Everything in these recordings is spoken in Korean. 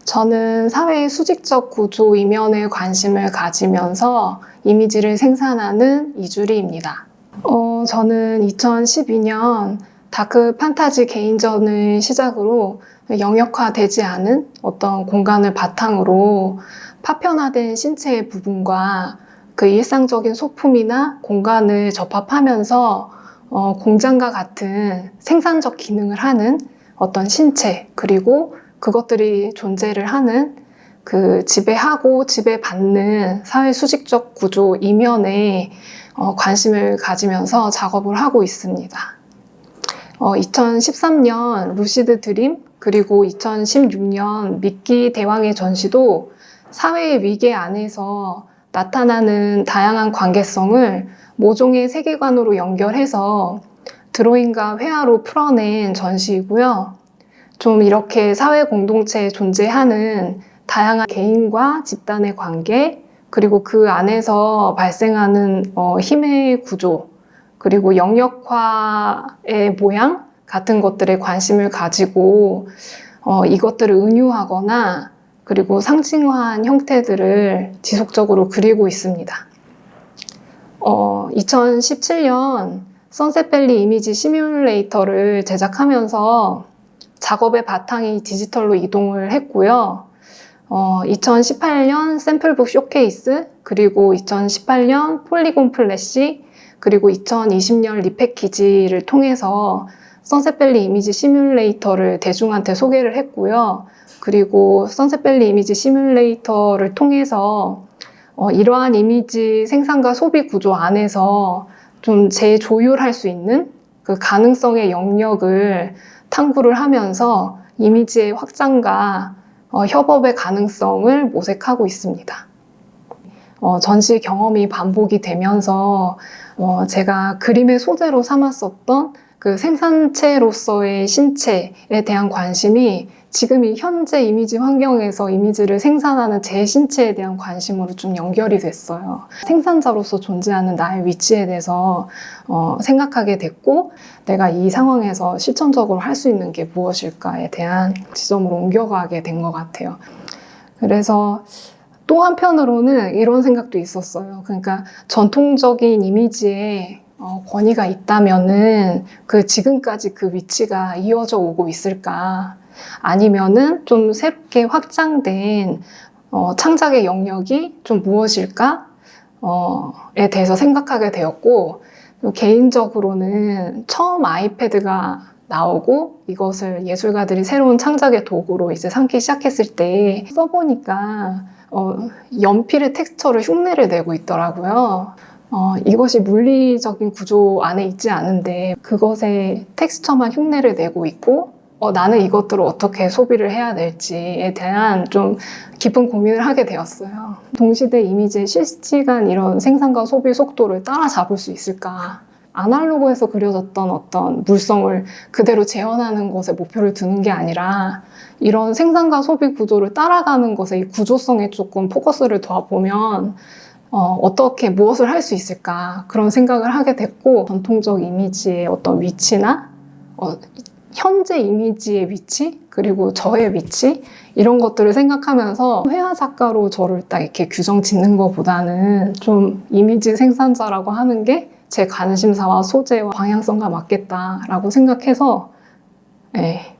저는 사회의 수직적 구조 이면에 관심을 가지면서 이미지를 생산하는 이주리입니다. 저는 2012년 다크 판타지 개인전을 시작으로 영역화되지 않은 어떤 공간을 바탕으로 파편화된 신체의 부분과 그 일상적인 소품이나 공간을 접합하면서 공장과 같은 생산적 기능을 하는 어떤 신체, 그리고 그것들이 존재를 하는 그 지배하고 지배받는 사회 수직적 구조 이면에 관심을 가지면서 작업을 하고 있습니다. 2013년 루시드 드림, 그리고 2016년 미끼 대왕의 전시도 사회의 위계 안에서 나타나는 다양한 관계성을 모종의 세계관으로 연결해서 드로잉과 회화로 풀어낸 전시이고요. 좀 이렇게 사회 공동체에 존재하는 다양한 개인과 집단의 관계, 그리고 그 안에서 발생하는 힘의 구조, 그리고 영역화의 모양 같은 것들에 관심을 가지고 이것들을 은유하거나 그리고 상징화한 형태들을 지속적으로 그리고 있습니다. 2017년 선셋밸리 이미지 시뮬레이터를 제작하면서 작업의 바탕이 디지털로 이동을 했고요. 2018년 샘플북 쇼케이스, 그리고 2018년 폴리곤 플래시, 그리고 2020년 리패키지를 통해서 선셋밸리 이미지 시뮬레이터를 대중한테 소개를 했고요. 그리고 선셋밸리 이미지 시뮬레이터를 통해서 이러한 이미지 생산과 소비 구조 안에서 좀 재조율할 수 있는 그 가능성의 영역을 탐구를 하면서 이미지의 확장과 협업의 가능성을 모색하고 있습니다. 전시 경험이 반복이 되면서 제가 그림의 소재로 삼았었던 그 생산체로서의 신체에 대한 관심이 지금 이 현재 이미지 환경에서 이미지를 생산하는 제 신체에 대한 관심으로 좀 연결이 됐어요. 생산자로서 존재하는 나의 위치에 대해서 생각하게 됐고, 내가 이 상황에서 실천적으로 할 수 있는 게 무엇일까에 대한 지점으로 옮겨가게 된 것 같아요. 그래서 또 한편으로는 이런 생각도 있었어요. 그러니까 전통적인 이미지에 권위가 있다면은 그 지금까지 그 위치가 이어져 오고 있을까? 아니면은 좀 새롭게 확장된 창작의 영역이 좀 무엇일까? 에 대해서 생각하게 되었고, 개인적으로는 처음 아이패드가 나오고 이것을 예술가들이 새로운 창작의 도구로 이제 삼기 시작했을 때 써보니까 연필의 텍스처를 흉내를 내고 있더라고요. 이것이 물리적인 구조 안에 있지 않은데 그것의 텍스처만 흉내를 내고 있고 나는 이것들을 어떻게 소비를 해야 될지에 대한 좀 깊은 고민을 하게 되었어요. 동시대 이미지의 실시간 이런 생산과 소비 속도를 따라잡을 수 있을까? 아날로그에서 그려졌던 어떤 물성을 그대로 재현하는 것에 목표를 두는 게 아니라 이런 생산과 소비 구조를 따라가는 것에 이 구조성에 조금 포커스를 둬보면 어떻게 무엇을 할 수 있을까 그런 생각을 하게 됐고, 전통적 이미지의 어떤 위치나 현재 이미지의 위치, 그리고 저의 위치, 이런 것들을 생각하면서 회화 작가로 저를 딱 이렇게 규정 짓는 것보다는 좀 이미지 생산자라고 하는 게 제 관심사와 소재와 방향성과 맞겠다라고 생각해서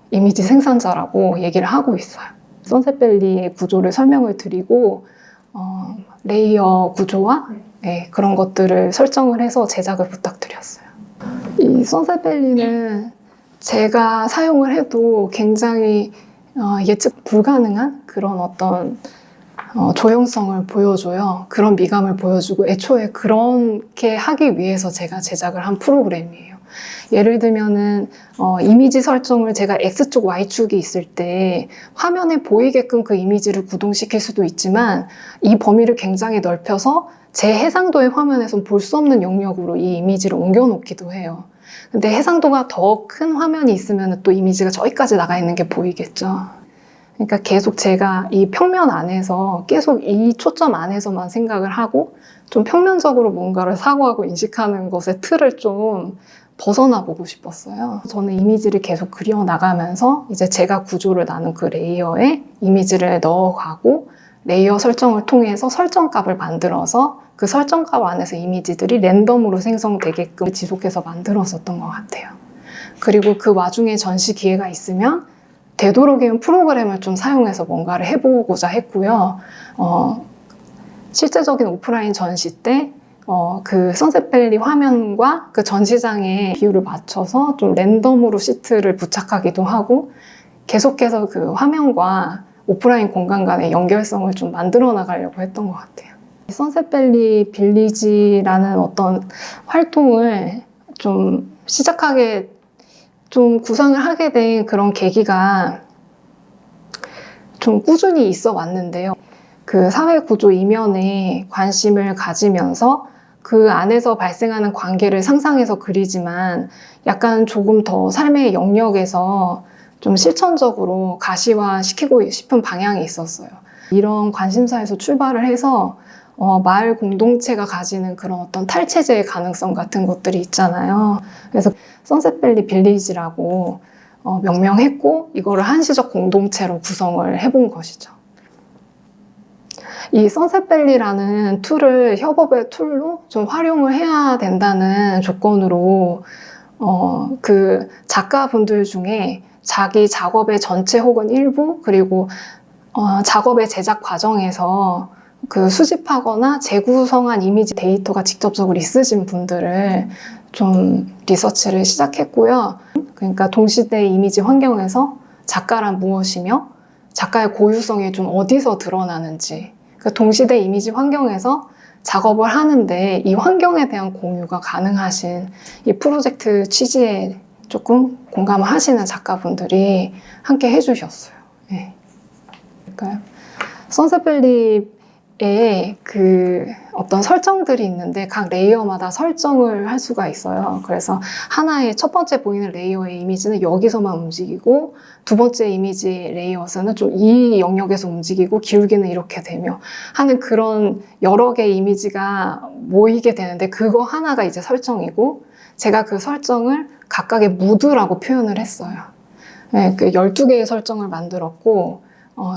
이미지 생산자라고 얘기를 하고 있어요. 선셋밸리의 구조를 설명을 드리고 레이어 구조와 그런 것들을 설정을 해서 제작을 부탁드렸어요. 이 선셋밸리는 제가 사용을 해도 굉장히 예측 불가능한 그런 어떤 조형성을 보여줘요. 그런 미감을 보여주고 애초에 그렇게 하기 위해서 제가 제작을 한 프로그램이에요. 예를 들면은 이미지 설정을 제가 X축, Y축이 있을 때 화면에 보이게끔 그 이미지를 구동시킬 수도 있지만 이 범위를 굉장히 넓혀서 제 해상도의 화면에선 볼 수 없는 영역으로 이 이미지를 옮겨 놓기도 해요. 근데 해상도가 더 큰 화면이 있으면 또 이미지가 저기까지 나가 있는 게 보이겠죠. 그러니까 계속 제가 이 평면 안에서 계속 이 초점 안에서만 생각을 하고 좀 평면적으로 뭔가를 사고하고 인식하는 것의 틀을 좀 벗어나 보고 싶었어요. 저는 이미지를 계속 그려나가면서 이제 제가 구조를 나눈 그 레이어에 이미지를 넣어가고 레이어 설정을 통해서 설정값을 만들어서 그 설정값 안에서 이미지들이 랜덤으로 생성되게끔 지속해서 만들었었던 것 같아요. 그리고 그 와중에 전시 기회가 있으면 되도록이면 프로그램을 좀 사용해서 뭔가를 해보고자 했고요. 실제적인 오프라인 전시 때 그 선셋밸리 화면과 그 전시장의 비율을 맞춰서 좀 랜덤으로 시트를 부착하기도 하고 계속해서 그 화면과 오프라인 공간 간의 연결성을 좀 만들어 나가려고 했던 것 같아요. 선셋밸리 빌리지라는 어떤 활동을 좀 시작하게 좀 구상을 하게 된 그런 계기가 좀 꾸준히 있어 왔는데요. 그 사회 구조 이면에 관심을 가지면서 그 안에서 발생하는 관계를 상상해서 그리지만 약간 조금 더 삶의 영역에서 좀 실천적으로 가시화시키고 싶은 방향이 있었어요. 이런 관심사에서 출발을 해서 마을 공동체가 가지는 그런 어떤 탈체제의 가능성 같은 것들이 있잖아요. 그래서 선셋밸리 빌리지라고 명명했고 이거를 한시적 공동체로 구성을 해본 것이죠. 이 선셋밸리라는 툴을 협업의 툴로 좀 활용을 해야 된다는 조건으로 그 작가분들 중에 자기 작업의 전체 혹은 일부 그리고 작업의 제작 과정에서 그 수집하거나 재구성한 이미지 데이터가 직접적으로 있으신 분들을 좀 리서치를 시작했고요. 그러니까 동시대 이미지 환경에서 작가란 무엇이며 작가의 고유성이 좀 어디서 드러나는지 그 동시대 이미지 환경에서 작업을 하는데 이 환경에 대한 공유가 가능하신 이 프로젝트 취지에 조금 공감을 하시는 작가분들이 함께 해주셨어요. 네. 그러니까요. 선셋밸리에 그 어떤 설정들이 있는데 각 레이어마다 설정을 할 수가 있어요. 그래서 하나의 첫 번째 보이는 레이어의 이미지는 여기서만 움직이고 두 번째 이미지 레이어에서는 좀 이 영역에서 움직이고 기울기는 이렇게 되며 하는 그런 여러 개의 이미지가 모이게 되는데 그거 하나가 이제 설정이고 제가 그 설정을 각각의 무드라고 표현을 했어요. 네, 그 12개의 설정을 만들었고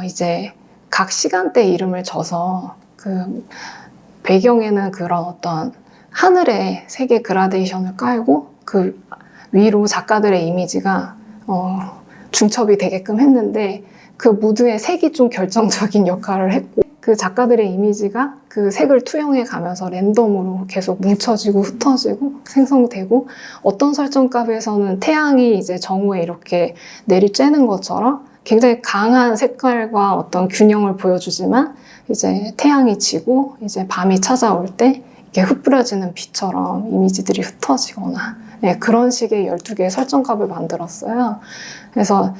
이제 각 시간대 이름을 줘서 그 배경에는 그런 어떤 하늘의 색의 그라데이션을 깔고 그 위로 작가들의 이미지가 중첩이 되게끔 했는데 그 무드의 색이 좀 결정적인 역할을 했고 그 작가들의 이미지가 그 색을 투영해 가면서 랜덤으로 계속 뭉쳐지고 흩어지고 생성되고 어떤 설정값에서는 태양이 이제 정오에 이렇게 내리쬐는 것처럼 굉장히 강한 색깔과 어떤 균형을 보여주지만 이제 태양이 지고 이제 밤이 찾아올 때 이렇게 흩뿌려지는 빛처럼 이미지들이 흩어지거나 네, 그런 식의 12개의 설정값을 만들었어요. 그래서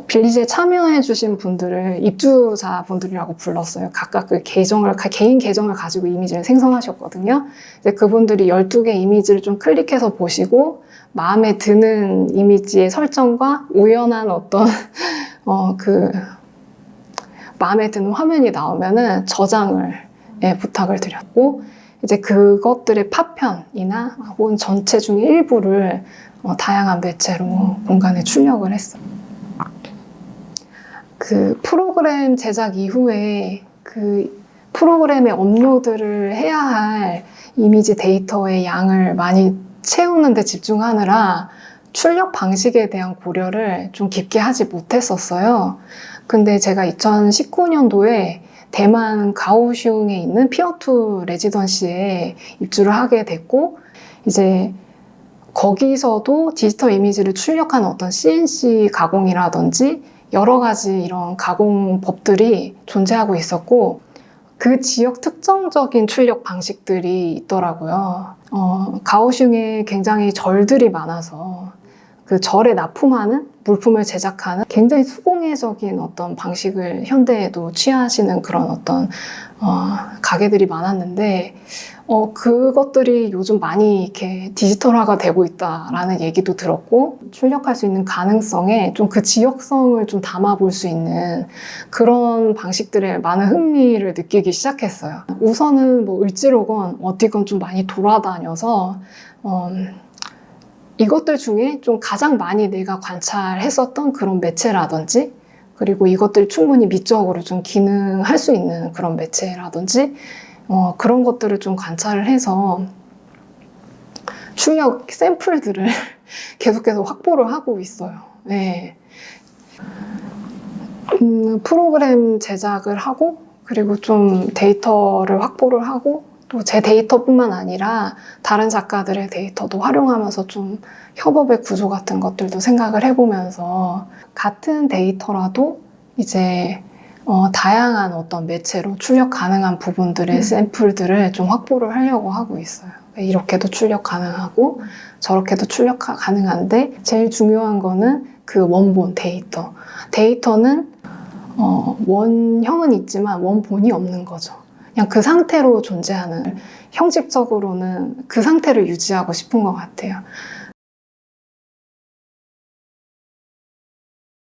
빌리지에 참여해 주신 분들을 입주자분들이라고 불렀어요. 각각 그 개인 계정을 가지고 이미지를 생성하셨거든요. 이제 그분들이 12개 이미지를 좀 클릭해서 보시고 마음에 드는 이미지의 설정과 우연한 어떤 그 마음에 드는 화면이 나오면은 저장을 부탁을 드렸고 이제 그것들의 파편이나 혹은 전체 중에 일부를 다양한 매체로 공간에 출력을 했어요. 그 프로그램 제작 이후에 그 프로그램에 업로드를 해야 할 이미지 데이터의 양을 많이 채우는 데 집중하느라 출력 방식에 대한 고려를 좀 깊게 하지 못했었어요. 근데 제가 2019년도에 대만 가오슝에 있는 피어투 레지던시에 입주를 하게 됐고 이제 거기서도 디지털 이미지를 출력하는 어떤 CNC 가공이라든지 여러 가지 이런 가공법들이 존재하고 있었고 그 지역 특정적인 출력 방식들이 있더라고요. 가오슝에 굉장히 절들이 많아서 그 절에 납품하는 물품을 제작하는 굉장히 수공예적인 어떤 방식을 현대에도 취하시는 그런 어떤 가게들이 많았는데 그것들이 요즘 많이 이렇게 디지털화가 되고 있다라는 얘기도 들었고 출력할 수 있는 가능성에 좀 그 지역성을 좀 담아볼 수 있는 그런 방식들에 많은 흥미를 느끼기 시작했어요. 우선은 뭐 을지로건 어디건 좀 많이 돌아다녀서 이것들 중에 좀 가장 많이 내가 관찰했었던 그런 매체라든지, 그리고 이것들 충분히 미적으로 좀 기능할 수 있는 그런 매체라든지, 그런 것들을 좀 관찰을 해서 출력 샘플들을 계속해서 확보를 하고 있어요. 네. 프로그램 제작을 하고, 그리고 좀 데이터를 확보를 하고, 또 제 데이터뿐만 아니라 다른 작가들의 데이터도 활용하면서 좀 협업의 구조 같은 것들도 생각을 해보면서 같은 데이터라도 이제 다양한 어떤 매체로 출력 가능한 부분들의 샘플들을 좀 확보를 하려고 하고 있어요. 이렇게도 출력 가능하고 저렇게도 출력 가능한데 제일 중요한 거는 그 원본 데이터. 데이터는 원형은 있지만 원본이 없는 거죠. 그냥 그 상태로 존재하는, 형식적으로는 그 상태를 유지하고 싶은 것 같아요.